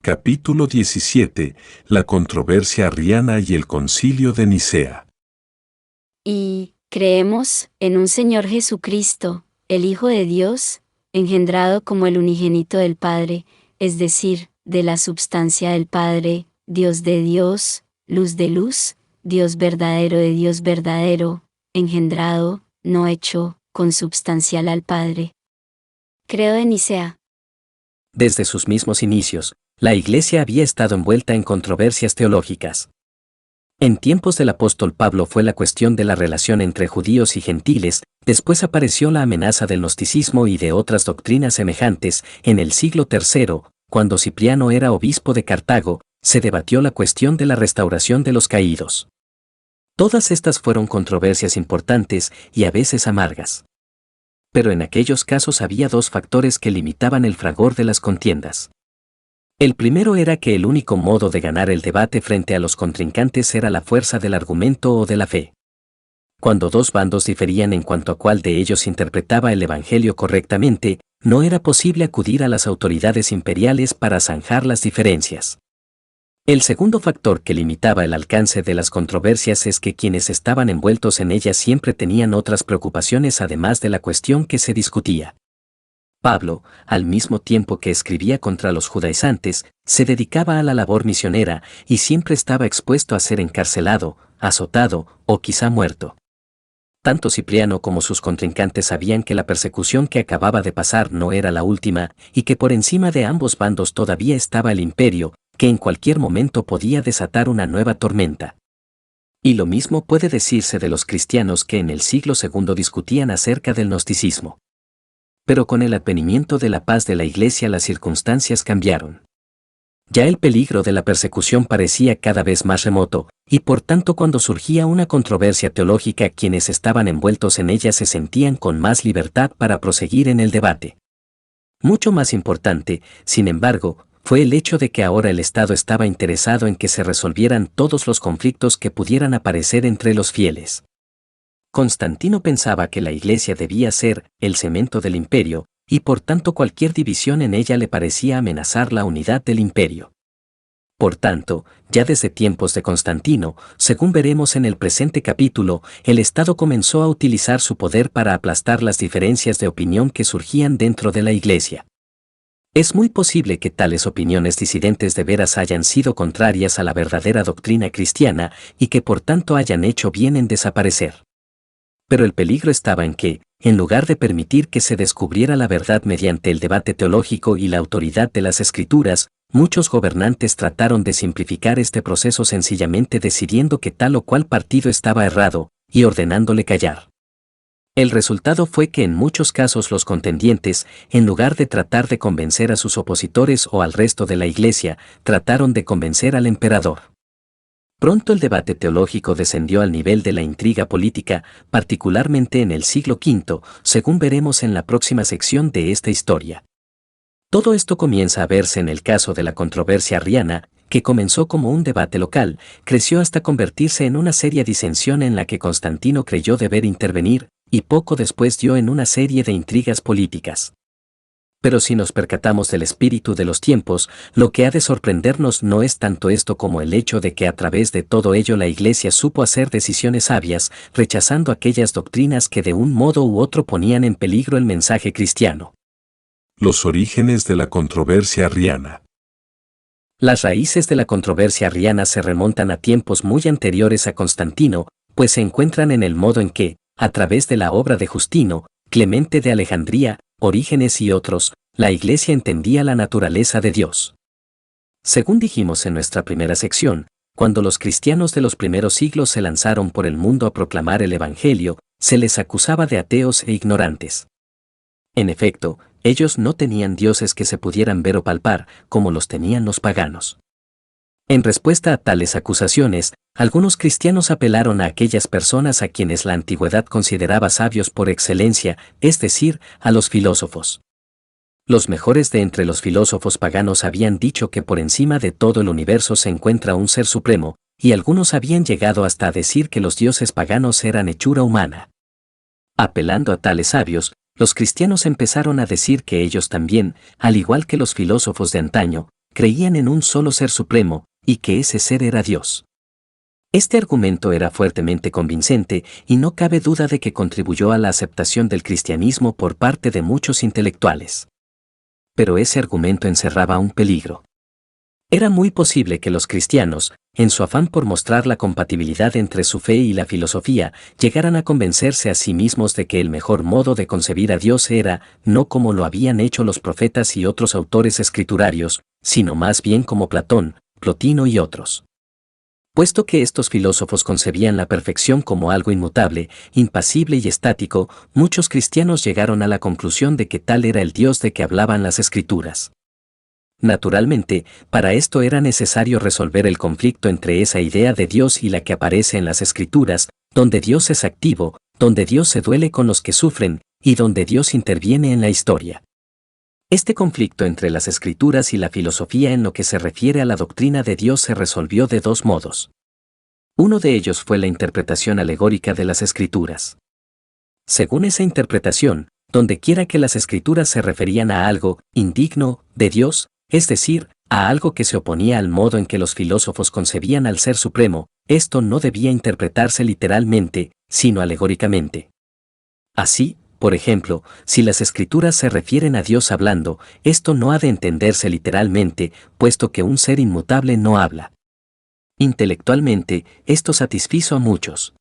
Capítulo 17. La controversia arriana y el concilio de Nicea. Y creemos en un Señor Jesucristo, el Hijo de Dios, engendrado como el unigénito del Padre, es decir, de la substancia del Padre, Dios de Dios, luz de luz, Dios verdadero de Dios verdadero, engendrado, no hecho, consubstancial al Padre. Creo en Nicea. Desde sus mismos inicios, la Iglesia había estado envuelta en controversias teológicas. En tiempos del apóstol Pablo fue la cuestión de la relación entre judíos y gentiles, después apareció la amenaza del gnosticismo y de otras doctrinas semejantes. En el siglo III, cuando Cipriano era obispo de Cartago, se debatió la cuestión de la restauración de los caídos. Todas estas fueron controversias importantes y a veces amargas. Pero en aquellos casos había dos factores que limitaban el fragor de las contiendas. El primero era que el único modo de ganar el debate frente a los contrincantes era la fuerza del argumento o de la fe. Cuando dos bandos diferían en cuanto a cuál de ellos interpretaba el Evangelio correctamente, no era posible acudir a las autoridades imperiales para zanjar las diferencias. El segundo factor que limitaba el alcance de las controversias es que quienes estaban envueltos en ellas siempre tenían otras preocupaciones además de la cuestión que se discutía. Pablo, al mismo tiempo que escribía contra los judaizantes, se dedicaba a la labor misionera y siempre estaba expuesto a ser encarcelado, azotado o quizá muerto. Tanto Cipriano como sus contrincantes sabían que la persecución que acababa de pasar no era la última y que por encima de ambos bandos todavía estaba el imperio, que en cualquier momento podía desatar una nueva tormenta. Y lo mismo puede decirse de los cristianos que en el siglo II discutían acerca del gnosticismo. Pero con el advenimiento de la paz de la Iglesia las circunstancias cambiaron. Ya el peligro de la persecución parecía cada vez más remoto, y por tanto cuando surgía una controversia teológica quienes estaban envueltos en ella se sentían con más libertad para proseguir en el debate. Mucho más importante, sin embargo, fue el hecho de que ahora el Estado estaba interesado en que se resolvieran todos los conflictos que pudieran aparecer entre los fieles. Constantino pensaba que la Iglesia debía ser el cemento del imperio, y por tanto cualquier división en ella le parecía amenazar la unidad del imperio. Por tanto, ya desde tiempos de Constantino, según veremos en el presente capítulo, el Estado comenzó a utilizar su poder para aplastar las diferencias de opinión que surgían dentro de la Iglesia. Es muy posible que tales opiniones disidentes de veras hayan sido contrarias a la verdadera doctrina cristiana y que por tanto hayan hecho bien en desaparecer. Pero el peligro estaba en que, en lugar de permitir que se descubriera la verdad mediante el debate teológico y la autoridad de las Escrituras, muchos gobernantes trataron de simplificar este proceso sencillamente decidiendo que tal o cual partido estaba errado, y ordenándole callar. El resultado fue que en muchos casos los contendientes, en lugar de tratar de convencer a sus opositores o al resto de la Iglesia, trataron de convencer al emperador. Pronto el debate teológico descendió al nivel de la intriga política, particularmente en el siglo V, según veremos en la próxima sección de esta historia. Todo esto comienza a verse en el caso de la controversia arriana, que comenzó como un debate local, creció hasta convertirse en una seria disensión en la que Constantino creyó deber intervenir, y poco después dio en una serie de intrigas políticas. Pero si nos percatamos del espíritu de los tiempos, lo que ha de sorprendernos no es tanto esto como el hecho de que a través de todo ello la Iglesia supo hacer decisiones sabias, rechazando aquellas doctrinas que de un modo u otro ponían en peligro el mensaje cristiano. Los orígenes de la controversia arriana. Las raíces de la controversia arriana se remontan a tiempos muy anteriores a Constantino, pues se encuentran en el modo en que, a través de la obra de Justino, Clemente de Alejandría, Orígenes y otros, la Iglesia entendía la naturaleza de Dios. Según dijimos en nuestra primera sección, cuando los cristianos de los primeros siglos se lanzaron por el mundo a proclamar el Evangelio, se les acusaba de ateos e ignorantes. En efecto, ellos no tenían dioses que se pudieran ver o palpar, como los tenían los paganos. En respuesta a tales acusaciones, algunos cristianos apelaron a aquellas personas a quienes la antigüedad consideraba sabios por excelencia, es decir, a los filósofos. Los mejores de entre los filósofos paganos habían dicho que por encima de todo el universo se encuentra un ser supremo, y algunos habían llegado hasta a decir que los dioses paganos eran hechura humana. Apelando a tales sabios, los cristianos empezaron a decir que ellos también, al igual que los filósofos de antaño, creían en un solo ser supremo, y que ese ser era Dios. Este argumento era fuertemente convincente y no cabe duda de que contribuyó a la aceptación del cristianismo por parte de muchos intelectuales. Pero ese argumento encerraba un peligro. Era muy posible que los cristianos, en su afán por mostrar la compatibilidad entre su fe y la filosofía, llegaran a convencerse a sí mismos de que el mejor modo de concebir a Dios era, no como lo habían hecho los profetas y otros autores escriturarios, sino más bien como Platón, Plotino y otros. Puesto que estos filósofos concebían la perfección como algo inmutable, impasible y estático, muchos cristianos llegaron a la conclusión de que tal era el Dios de que hablaban las Escrituras. Naturalmente, para esto era necesario resolver el conflicto entre esa idea de Dios y la que aparece en las Escrituras, donde Dios es activo, donde Dios se duele con los que sufren, y donde Dios interviene en la historia. Este conflicto entre las Escrituras y la filosofía en lo que se refiere a la doctrina de Dios se resolvió de dos modos. Uno de ellos fue la interpretación alegórica de las Escrituras. Según esa interpretación, dondequiera que las Escrituras se referían a algo indigno de Dios, es decir, a algo que se oponía al modo en que los filósofos concebían al Ser Supremo, esto no debía interpretarse literalmente, sino alegóricamente. Así, por ejemplo, si las Escrituras se refieren a Dios hablando, esto no ha de entenderse literalmente, puesto que un ser inmutable no habla. Intelectualmente, esto satisfizo a muchos.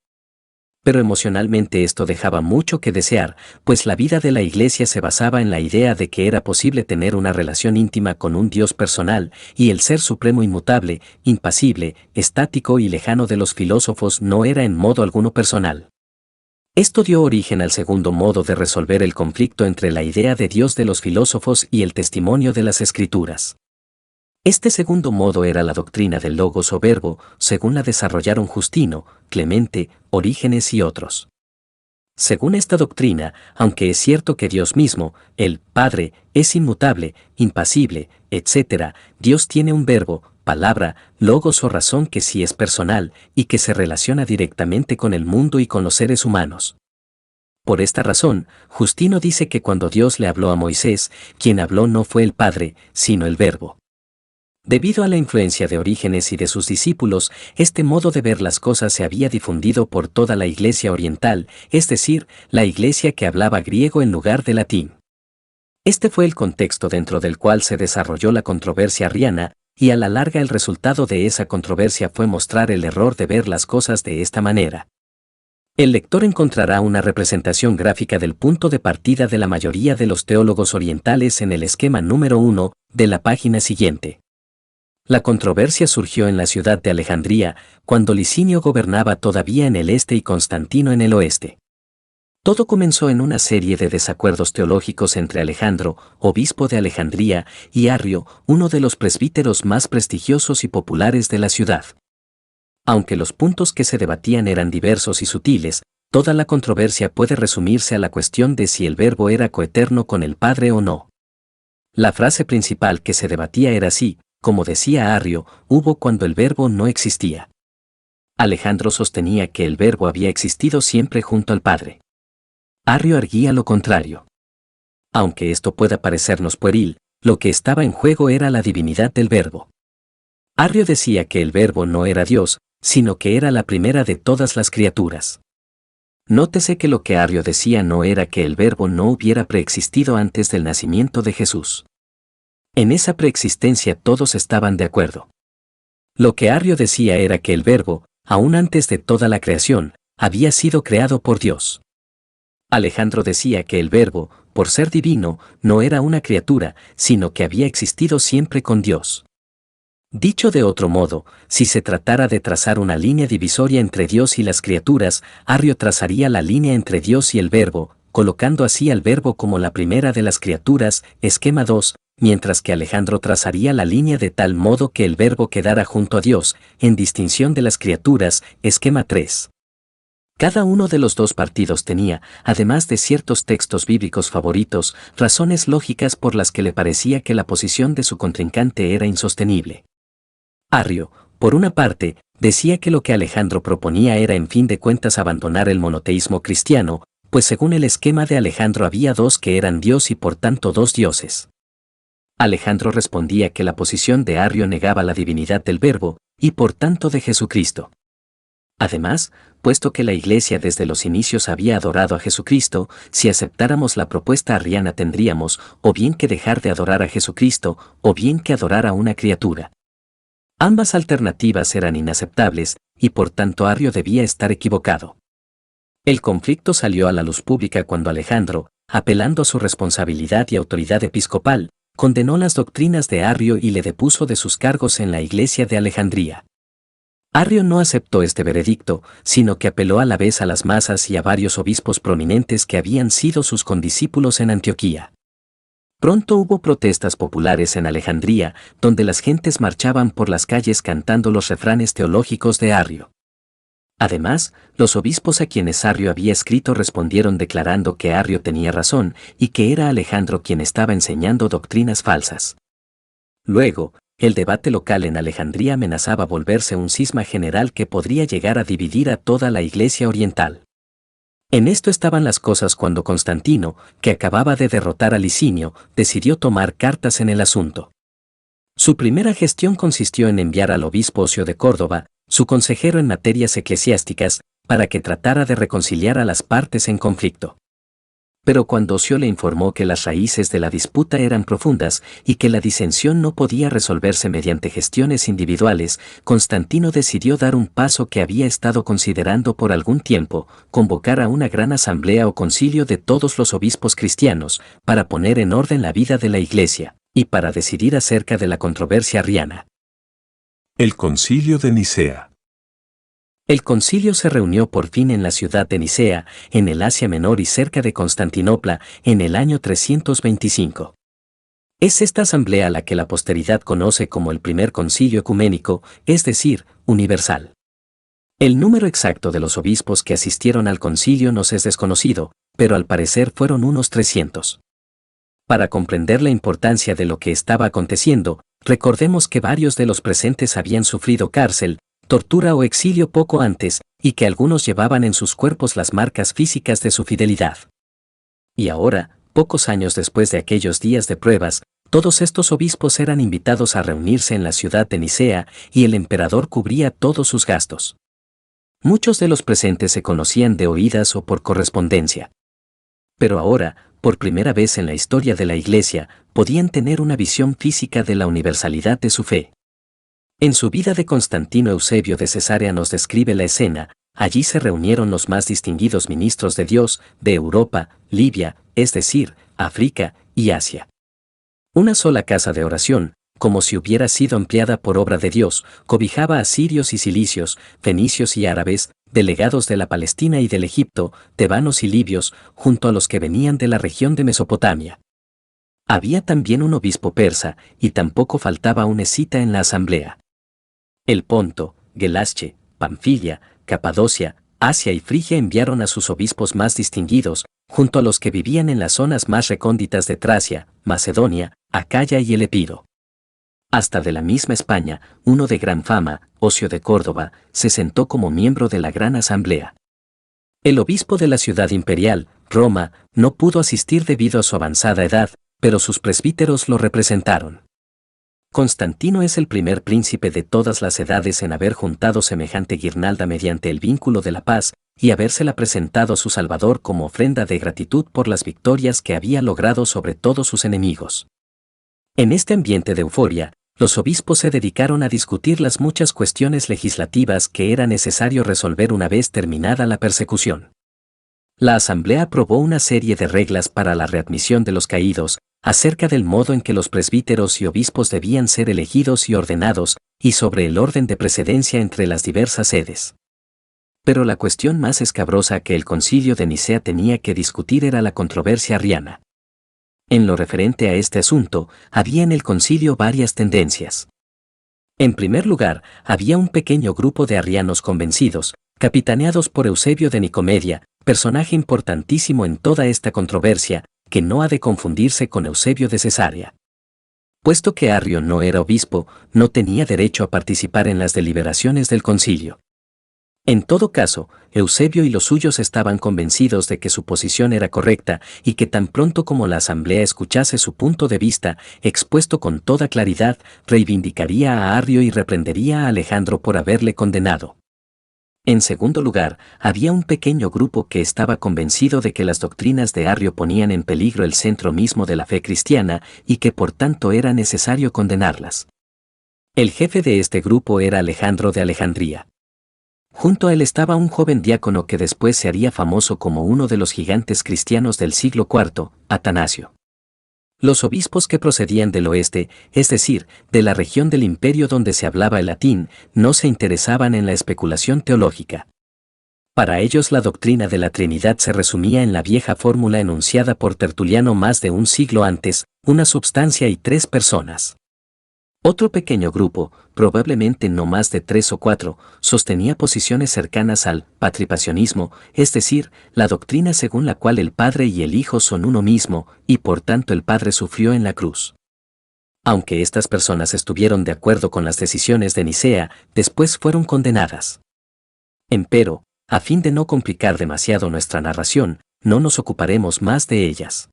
Pero emocionalmente esto dejaba mucho que desear, pues la vida de la Iglesia se basaba en la idea de que era posible tener una relación íntima con un Dios personal, y el Ser Supremo inmutable, impasible, estático y lejano de los filósofos no era en modo alguno personal. Esto dio origen al segundo modo de resolver el conflicto entre la idea de Dios de los filósofos y el testimonio de las Escrituras. Este segundo modo era la doctrina del Logos o Verbo, según la desarrollaron Justino, Clemente, Orígenes y otros. Según esta doctrina, aunque es cierto que Dios mismo, el Padre, es inmutable, impasible, etc., Dios tiene un verbo, palabra, logos o razón que sí es personal y que se relaciona directamente con el mundo y con los seres humanos. Por esta razón, Justino dice que cuando Dios le habló a Moisés, quien habló no fue el Padre, sino el Verbo. Debido a la influencia de Orígenes y de sus discípulos, este modo de ver las cosas se había difundido por toda la Iglesia oriental, es decir, la Iglesia que hablaba griego en lugar de latín. Este fue el contexto dentro del cual se desarrolló la controversia arriana, y a la larga el resultado de esa controversia fue mostrar el error de ver las cosas de esta manera. El lector encontrará una representación gráfica del punto de partida de la mayoría de los teólogos orientales en el esquema número 1 de la página siguiente. La controversia surgió en la ciudad de Alejandría, cuando Licinio gobernaba todavía en el este y Constantino en el oeste. Todo comenzó en una serie de desacuerdos teológicos entre Alejandro, obispo de Alejandría, y Arrio, uno de los presbíteros más prestigiosos y populares de la ciudad. Aunque los puntos que se debatían eran diversos y sutiles, toda la controversia puede resumirse a la cuestión de si el Verbo era coeterno con el Padre o no. La frase principal que se debatía era si, como decía Arrio, hubo cuando el Verbo no existía. Alejandro sostenía que el Verbo había existido siempre junto al Padre. Arrio arguía lo contrario. Aunque esto pueda parecernos pueril, lo que estaba en juego era la divinidad del Verbo. Arrio decía que el Verbo no era Dios, sino que era la primera de todas las criaturas. Nótese que lo que Arrio decía no era que el Verbo no hubiera preexistido antes del nacimiento de Jesús. En esa preexistencia todos estaban de acuerdo. Lo que Arrio decía era que el Verbo, aún antes de toda la creación, había sido creado por Dios. Alejandro decía que el Verbo, por ser divino, no era una criatura, sino que había existido siempre con Dios. Dicho de otro modo, si se tratara de trazar una línea divisoria entre Dios y las criaturas, Arrio trazaría la línea entre Dios y el Verbo, colocando así al Verbo como la primera de las criaturas, esquema 2, mientras que Alejandro trazaría la línea de tal modo que el Verbo quedara junto a Dios, en distinción de las criaturas, esquema 3. Cada uno de los dos partidos tenía, además de ciertos textos bíblicos favoritos, razones lógicas por las que le parecía que la posición de su contrincante era insostenible. Arrio, por una parte, decía que lo que Alejandro proponía era en fin de cuentas abandonar el monoteísmo cristiano, pues según el esquema de Alejandro había dos que eran Dios y por tanto dos dioses. Alejandro respondía que la posición de Arrio negaba la divinidad del Verbo, y por tanto de Jesucristo. Además, puesto que la Iglesia desde los inicios había adorado a Jesucristo, si aceptáramos la propuesta arriana tendríamos, o bien que dejar de adorar a Jesucristo, o bien que adorar a una criatura. Ambas alternativas eran inaceptables, y por tanto Arrio debía estar equivocado. El conflicto salió a la luz pública cuando Alejandro, apelando a su responsabilidad y autoridad episcopal, condenó las doctrinas de Arrio y le depuso de sus cargos en la Iglesia de Alejandría. Arrio no aceptó este veredicto, sino que apeló a la vez a las masas y a varios obispos prominentes que habían sido sus condiscípulos en Antioquía. Pronto hubo protestas populares en Alejandría, donde las gentes marchaban por las calles cantando los refranes teológicos de Arrio. Además, los obispos a quienes Arrio había escrito respondieron declarando que Arrio tenía razón y que era Alejandro quien estaba enseñando doctrinas falsas. Luego, el debate local en Alejandría amenazaba volverse un cisma general que podría llegar a dividir a toda la Iglesia oriental. En esto estaban las cosas cuando Constantino, que acababa de derrotar a Licinio, decidió tomar cartas en el asunto. Su primera gestión consistió en enviar al obispo Ocio de Córdoba, su consejero en materias eclesiásticas, para que tratara de reconciliar a las partes en conflicto. Pero cuando Ocio le informó que las raíces de la disputa eran profundas y que la disensión no podía resolverse mediante gestiones individuales, Constantino decidió dar un paso que había estado considerando por algún tiempo, convocar a una gran asamblea o concilio de todos los obispos cristianos, para poner en orden la vida de la Iglesia, y para decidir acerca de la controversia arriana. El Concilio de Nicea. El concilio se reunió por fin en la ciudad de Nicea, en el Asia Menor y cerca de Constantinopla, en el año 325. Es esta asamblea la que la posteridad conoce como el primer concilio ecuménico, es decir, universal. El número exacto de los obispos que asistieron al concilio nos es desconocido, pero al parecer fueron unos 300. Para comprender la importancia de lo que estaba aconteciendo, recordemos que varios de los presentes habían sufrido cárcel, tortura o exilio poco antes, y que algunos llevaban en sus cuerpos las marcas físicas de su fidelidad. Y ahora, pocos años después de aquellos días de pruebas, todos estos obispos eran invitados a reunirse en la ciudad de Nicea, y el emperador cubría todos sus gastos. Muchos de los presentes se conocían de oídas o por correspondencia. Pero ahora, por primera vez en la historia de la Iglesia, podían tener una visión física de la universalidad de su fe. En su vida de Constantino Eusebio de Cesarea nos describe la escena. Allí se reunieron los más distinguidos ministros de Dios, de Europa, Libia, es decir, África y Asia. Una sola casa de oración, como si hubiera sido empleada por obra de Dios, cobijaba a sirios y cilicios, fenicios y árabes, delegados de la Palestina y del Egipto, tebanos y libios, junto a los que venían de la región de Mesopotamia. Había también un obispo persa, y tampoco faltaba un escita en la asamblea. El Ponto, Gelasche, Panfilia, Capadocia, Asia y Frigia enviaron a sus obispos más distinguidos, junto a los que vivían en las zonas más recónditas de Tracia, Macedonia, Acaya y el Epiro. Hasta de la misma España, uno de gran fama, Ocio de Córdoba, se sentó como miembro de la gran asamblea. El obispo de la ciudad imperial, Roma, no pudo asistir debido a su avanzada edad, pero sus presbíteros lo representaron. Constantino es el primer príncipe de todas las edades en haber juntado semejante guirnalda mediante el vínculo de la paz, y habérsela presentado a su Salvador como ofrenda de gratitud por las victorias que había logrado sobre todos sus enemigos. En este ambiente de euforia, los obispos se dedicaron a discutir las muchas cuestiones legislativas que era necesario resolver una vez terminada la persecución. La asamblea aprobó una serie de reglas para la readmisión de los caídos, acerca del modo en que los presbíteros y obispos debían ser elegidos y ordenados, y sobre el orden de precedencia entre las diversas sedes. Pero la cuestión más escabrosa que el concilio de Nicea tenía que discutir era la controversia arriana. En lo referente a este asunto, había en el concilio varias tendencias. En primer lugar, había un pequeño grupo de arrianos convencidos, capitaneados por Eusebio de Nicomedia, personaje importantísimo en toda esta controversia, que no ha de confundirse con Eusebio de Cesarea. Puesto que Arrio no era obispo, no tenía derecho a participar en las deliberaciones del concilio. En todo caso, Eusebio y los suyos estaban convencidos de que su posición era correcta y que tan pronto como la asamblea escuchase su punto de vista, expuesto con toda claridad, reivindicaría a Arrio y reprendería a Alejandro por haberle condenado. En segundo lugar, había un pequeño grupo que estaba convencido de que las doctrinas de Arrio ponían en peligro el centro mismo de la fe cristiana y que por tanto era necesario condenarlas. El jefe de este grupo era Alejandro de Alejandría. Junto a él estaba un joven diácono que después se haría famoso como uno de los gigantes cristianos del siglo IV, Atanasio. Los obispos que procedían del oeste, es decir, de la región del imperio donde se hablaba el latín, no se interesaban en la especulación teológica. Para ellos la doctrina de la Trinidad se resumía en la vieja fórmula enunciada por Tertuliano más de un siglo antes: una substancia y tres personas. Otro pequeño grupo, probablemente no más de 3 o 4, sostenía posiciones cercanas al patripacionismo, es decir, la doctrina según la cual el Padre y el Hijo son uno mismo, y por tanto el Padre sufrió en la cruz. Aunque estas personas estuvieron de acuerdo con las decisiones de Nicea, después fueron condenadas. Empero, a fin de no complicar demasiado nuestra narración, no nos ocuparemos más de ellas.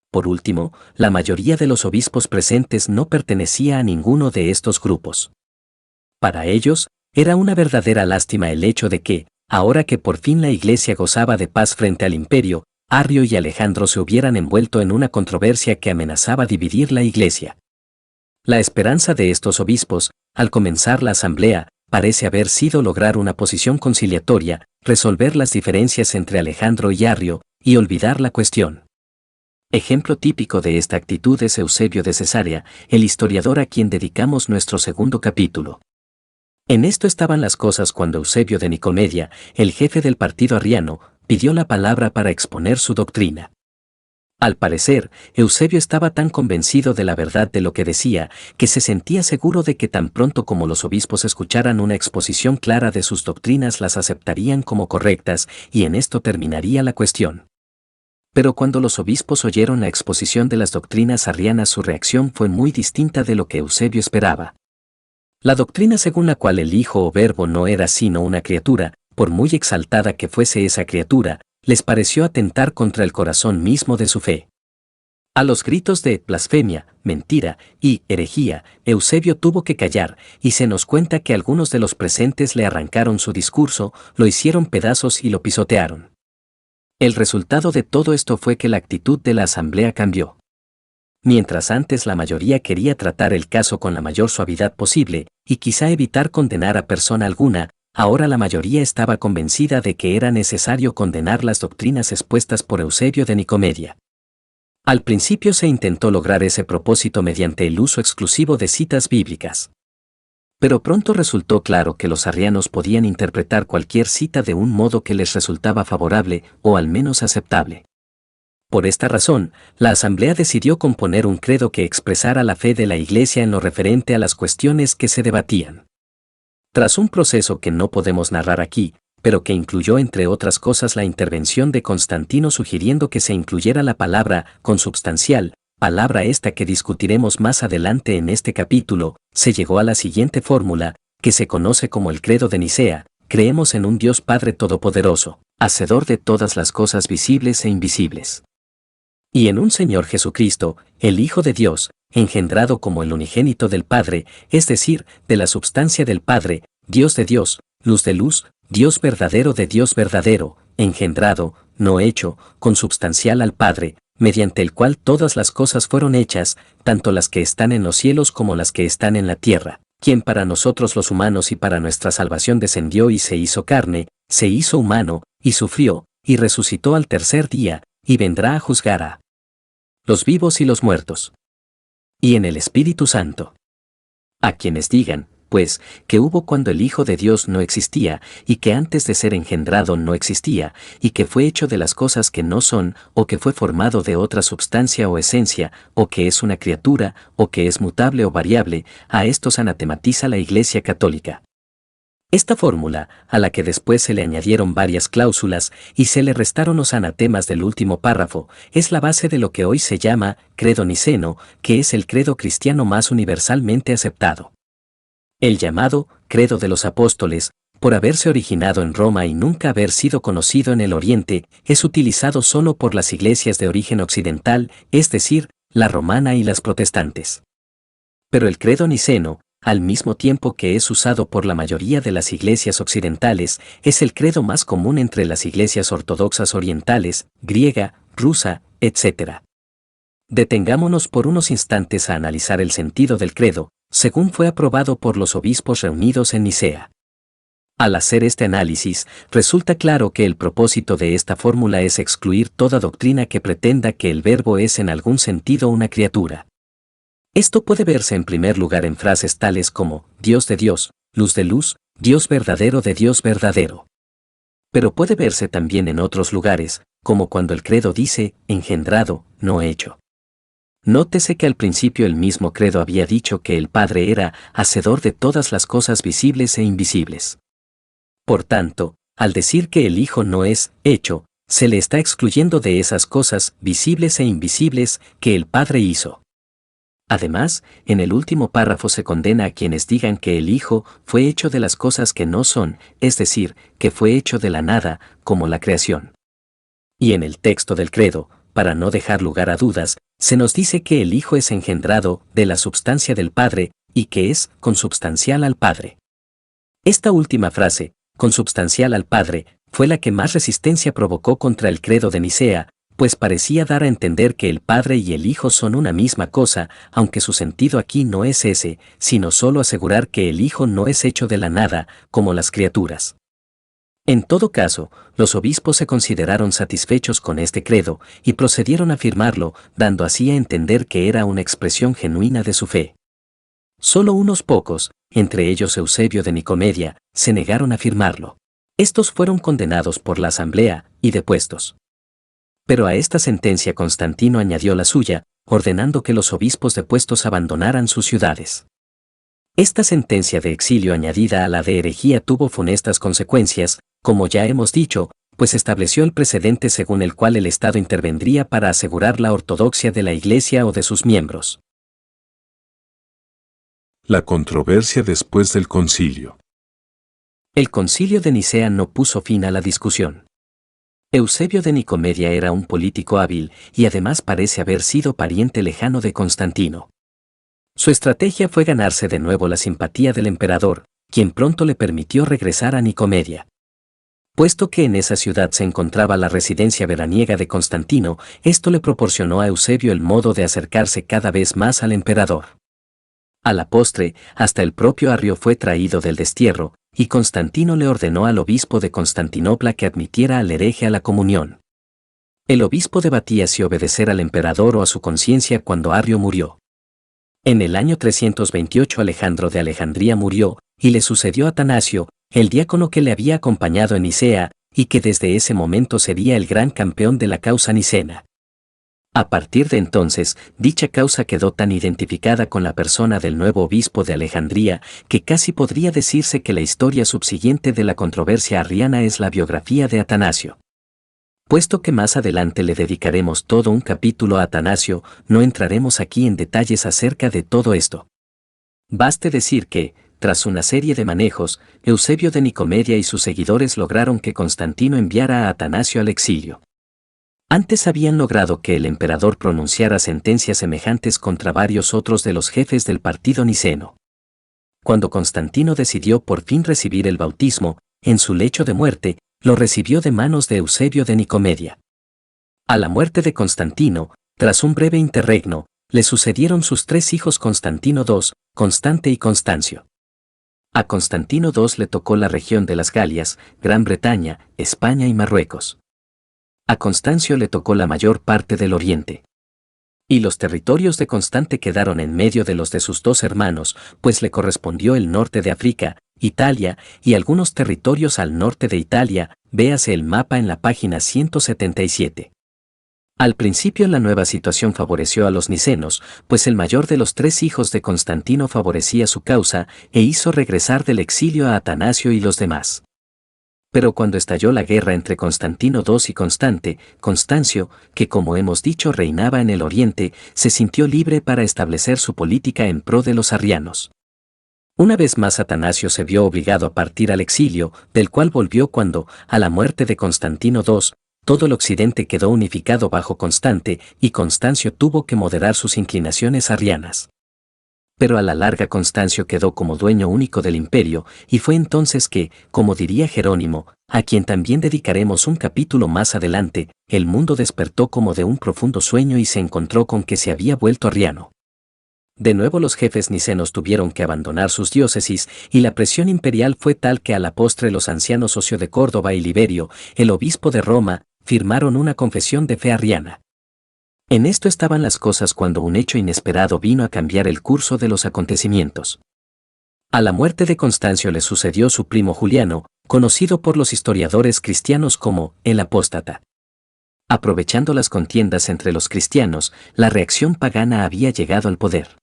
Por último, la mayoría de los obispos presentes no pertenecía a ninguno de estos grupos. Para ellos, era una verdadera lástima el hecho de que, ahora que por fin la Iglesia gozaba de paz frente al imperio, Arrio y Alejandro se hubieran envuelto en una controversia que amenazaba dividir la Iglesia. La esperanza de estos obispos, al comenzar la asamblea, parece haber sido lograr una posición conciliatoria, resolver las diferencias entre Alejandro y Arrio, y olvidar la cuestión. Ejemplo típico de esta actitud es Eusebio de Cesarea, el historiador a quien dedicamos nuestro segundo capítulo. En esto estaban las cosas cuando Eusebio de Nicomedia, el jefe del partido arriano, pidió la palabra para exponer su doctrina. Al parecer, Eusebio estaba tan convencido de la verdad de lo que decía, que se sentía seguro de que tan pronto como los obispos escucharan una exposición clara de sus doctrinas las aceptarían como correctas, y en esto terminaría la cuestión. Pero cuando los obispos oyeron la exposición de las doctrinas arrianas, su reacción fue muy distinta de lo que Eusebio esperaba. La doctrina según la cual el Hijo o Verbo no era sino una criatura, por muy exaltada que fuese esa criatura, les pareció atentar contra el corazón mismo de su fe. A los gritos de blasfemia, mentira y herejía, Eusebio tuvo que callar, y se nos cuenta que algunos de los presentes le arrancaron su discurso, lo hicieron pedazos y lo pisotearon. El resultado de todo esto fue que la actitud de la asamblea cambió. Mientras antes la mayoría quería tratar el caso con la mayor suavidad posible, y quizá evitar condenar a persona alguna, ahora la mayoría estaba convencida de que era necesario condenar las doctrinas expuestas por Eusebio de Nicomedia. Al principio se intentó lograr ese propósito mediante el uso exclusivo de citas bíblicas. Pero pronto resultó claro que los arrianos podían interpretar cualquier cita de un modo que les resultaba favorable o al menos aceptable. Por esta razón, la asamblea decidió componer un credo que expresara la fe de la Iglesia en lo referente a las cuestiones que se debatían. Tras un proceso que no podemos narrar aquí, pero que incluyó entre otras cosas la intervención de Constantino sugiriendo que se incluyera la palabra consubstancial, palabra esta que discutiremos más adelante en este capítulo, se llegó a la siguiente fórmula, que se conoce como el Credo de Nicea: creemos en un Dios Padre Todopoderoso, hacedor de todas las cosas visibles e invisibles. Y en un Señor Jesucristo, el Hijo de Dios, engendrado como el unigénito del Padre, es decir, de la substancia del Padre, Dios de Dios, luz de luz, Dios verdadero de Dios verdadero, engendrado, no hecho, consubstancial al Padre, mediante el cual todas las cosas fueron hechas, tanto las que están en los cielos como las que están en la tierra, quien para nosotros los humanos y para nuestra salvación descendió y se hizo carne, se hizo humano, y sufrió, y resucitó al tercer día, y vendrá a juzgar a los vivos y los muertos. Y en el Espíritu Santo. A quienes digan, pues, que hubo cuando el Hijo de Dios no existía, y que antes de ser engendrado no existía, y que fue hecho de las cosas que no son, o que fue formado de otra substancia o esencia, o que es una criatura, o que es mutable o variable, a estos anatematiza la Iglesia Católica. Esta fórmula, a la que después se le añadieron varias cláusulas y se le restaron los anatemas del último párrafo, es la base de lo que hoy se llama credo niceno, que es el credo cristiano más universalmente aceptado. El llamado credo de los apóstoles por haberse originado en Roma y nunca haber sido conocido en el Oriente, es utilizado solo por las iglesias de origen occidental, es decir, la romana y las protestantes. Pero el credo niceno, al mismo tiempo que es usado por la mayoría de las iglesias occidentales, es el credo más común entre las iglesias ortodoxas orientales, griega, rusa, etc. Detengámonos por unos instantes a analizar el sentido del credo, según fue aprobado por los obispos reunidos en Nicea. Al hacer este análisis, resulta claro que el propósito de esta fórmula es excluir toda doctrina que pretenda que el Verbo es en algún sentido una criatura. Esto puede verse en primer lugar en frases tales como Dios de Dios, luz de luz, Dios verdadero de Dios verdadero. Pero puede verse también en otros lugares, como cuando el credo dice engendrado, no hecho. Nótese que al principio el mismo credo había dicho que el Padre era hacedor de todas las cosas visibles e invisibles. Por tanto, al decir que el Hijo no es hecho, se le está excluyendo de esas cosas visibles e invisibles que el Padre hizo. Además, en el último párrafo se condena a quienes digan que el Hijo fue hecho de las cosas que no son, es decir, que fue hecho de la nada, como la creación. Y en el texto del credo, para no dejar lugar a dudas, se nos dice que el Hijo es engendrado de la substancia del Padre y que es consubstancial al Padre. Esta última frase, consubstancial al Padre, fue la que más resistencia provocó contra el credo de Nicea, pues parecía dar a entender que el Padre y el Hijo son una misma cosa, aunque su sentido aquí no es ese, sino solo asegurar que el Hijo no es hecho de la nada, como las criaturas. En todo caso, los obispos se consideraron satisfechos con este credo y procedieron a afirmarlo, dando así a entender que era una expresión genuina de su fe. Solo unos pocos, entre ellos Eusebio de Nicomedia, se negaron a afirmarlo. Estos fueron condenados por la asamblea y depuestos. Pero a esta sentencia Constantino añadió la suya, ordenando que los obispos depuestos abandonaran sus ciudades. Esta sentencia de exilio añadida a la de herejía tuvo funestas consecuencias, como ya hemos dicho, pues estableció el precedente según el cual el Estado intervendría para asegurar la ortodoxia de la Iglesia o de sus miembros. La controversia después del concilio. El concilio de Nicea no puso fin a la discusión. Eusebio de Nicomedia era un político hábil y además parece haber sido pariente lejano de Constantino. Su estrategia fue ganarse de nuevo la simpatía del emperador, quien pronto le permitió regresar a Nicomedia. Puesto que en esa ciudad se encontraba la residencia veraniega de Constantino, esto le proporcionó a Eusebio el modo de acercarse cada vez más al emperador. A la postre, hasta el propio Arrio fue traído del destierro, y Constantino le ordenó al obispo de Constantinopla que admitiera al hereje a la comunión. El obispo debatía si obedecer al emperador o a su conciencia cuando Arrio murió. En el año 328 Alejandro de Alejandría murió, y le sucedió Atanasio, el diácono que le había acompañado en Nicea, y que desde ese momento sería el gran campeón de la causa nicena. A partir de entonces, dicha causa quedó tan identificada con la persona del nuevo obispo de Alejandría, que casi podría decirse que la historia subsiguiente de la controversia arriana es la biografía de Atanasio. Puesto que más adelante le dedicaremos todo un capítulo a Atanasio, no entraremos aquí en detalles acerca de todo esto. Baste decir que, tras una serie de manejos, Eusebio de Nicomedia y sus seguidores lograron que Constantino enviara a Atanasio al exilio. Antes habían logrado que el emperador pronunciara sentencias semejantes contra varios otros de los jefes del partido niceno. Cuando Constantino decidió por fin recibir el bautismo, en su lecho de muerte, lo recibió de manos de Eusebio de Nicomedia. A la muerte de Constantino, tras un breve interregno, le sucedieron sus tres hijos Constantino II, Constante y Constancio. A Constantino II le tocó la región de las Galias, Gran Bretaña, España y Marruecos. A Constancio le tocó la mayor parte del oriente. Y los territorios de Constante quedaron en medio de los de sus dos hermanos, pues le correspondió el norte de África, Italia, y algunos territorios al norte de Italia, véase el mapa en la página 177. Al principio la nueva situación favoreció a los nicenos, pues el mayor de los tres hijos de Constantino favorecía su causa e hizo regresar del exilio a Atanasio y los demás. Pero cuando estalló la guerra entre Constantino II y Constancio, que como hemos dicho reinaba en el oriente, se sintió libre para establecer su política en pro de los arrianos. Una vez más Atanasio se vio obligado a partir al exilio, del cual volvió cuando, a la muerte de Constantino II, todo el occidente quedó unificado bajo Constante, y Constancio tuvo que moderar sus inclinaciones arrianas. Pero a la larga Constancio quedó como dueño único del imperio, y fue entonces que, como diría Jerónimo, a quien también dedicaremos un capítulo más adelante, el mundo despertó como de un profundo sueño y se encontró con que se había vuelto arriano. De nuevo los jefes nicenos tuvieron que abandonar sus diócesis, y la presión imperial fue tal que a la postre los ancianos Ocio de Córdoba y Liberio, el obispo de Roma, firmaron una confesión de fe arriana. En esto estaban las cosas cuando un hecho inesperado vino a cambiar el curso de los acontecimientos. A la muerte de Constancio le sucedió su primo Juliano, conocido por los historiadores cristianos como el apóstata. Aprovechando las contiendas entre los cristianos, la reacción pagana había llegado al poder.